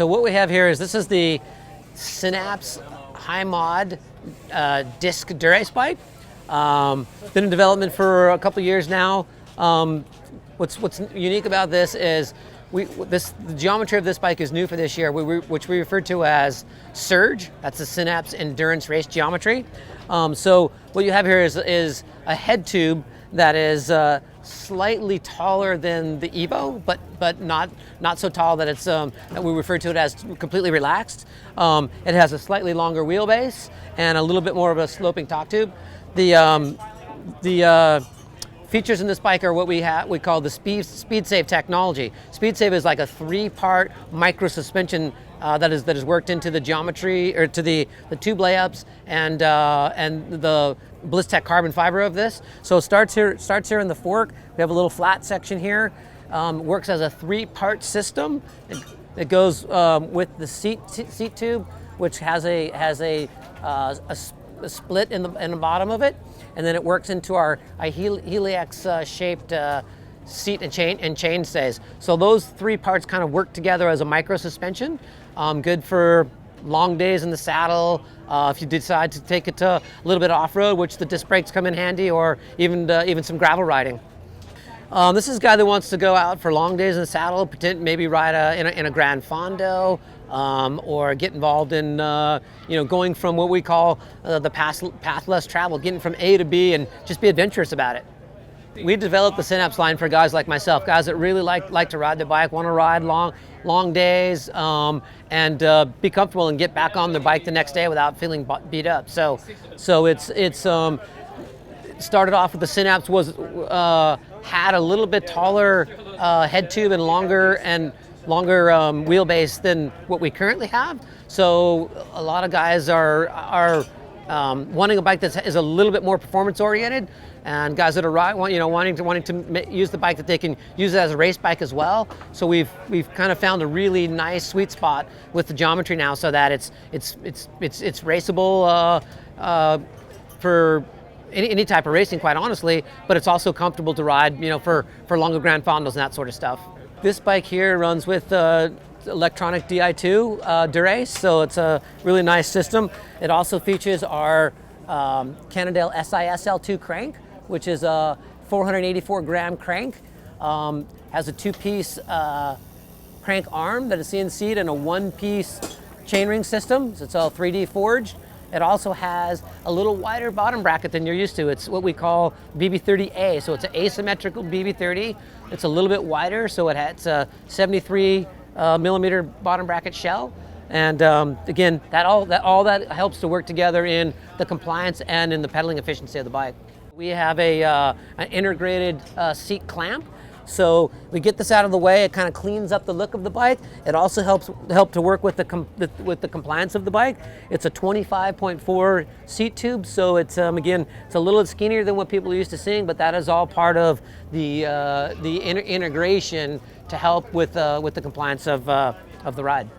So what we have here is this is the Synapse High Mod disc Dura-Ace bike. Been in development for a couple years now. What's unique about this is the geometry of this bike is new for this year, which we refer to as Surge. That's the Synapse Endurance Race geometry. So what you have here is a head tube that is slightly taller than the Evo, but not so tall that it's that we refer to it as completely relaxed. It has a slightly longer wheelbase and a little bit more of a sloping top tube. The features in this bike are what we call the SpeedSave technology. SpeedSave is like a 3-part micro suspension that is worked into the geometry, or to the tube layups and the BlizzTech carbon fiber of this. So it starts here in the fork. We have a little flat section here. Works as a 3-part system. It goes with the seat tube, which has a split in the bottom of it, and then it works into our helix shaped seat and chain stays. So those 3 parts kind of work together as a micro suspension. Good for long days in the saddle. If you decide to take it to a little bit off-road, which the disc brakes come in handy, or even some gravel riding. This is a guy that wants to go out for long days in the saddle, maybe ride in a Grand Fondo, or get involved in going from what we call the path less traveled, getting from A to B, and just be adventurous about it. We developed the Synapse line for guys like myself, guys that really like to ride the bike, want to ride long days, and be comfortable and get back on the bike the next day without feeling beat up. So it's started off with the Synapse had a little bit taller head tube and longer wheelbase than what we currently have. So a lot of guys are wanting a bike that is a little bit more performance oriented, and guys that are wanting to use the bike that they can use it as a race bike as well. So we've kind of found a really nice sweet spot with the geometry now, so that it's raceable for any type of racing, quite honestly, but it's also comfortable to ride, for longer Grand Fondos and that sort of stuff. This bike here runs with electronic Di2D Race, so it's a really nice system. It also features our Cannondale SISL2 crank, which is a 484-gram crank. Has a 2-piece crank arm that is CNC'd and a 1-piece chainring system, so it's all 3D forged. It also has a little wider bottom bracket than you're used to. It's what we call BB30A, so it's an asymmetrical BB30. It's a little bit wider, so it has a 73 millimeter bottom bracket shell. And again, all that helps to work together in the compliance and in the pedaling efficiency of the bike. We have an integrated seat clamp. So we get this out of the way. It kind of cleans up the look of the bike. It also helps to work with the compliance of the bike. It's a 25.4 seat tube, so it's again, it's a little skinnier than what people are used to seeing, but that is all part of the integration to help with the compliance of the ride.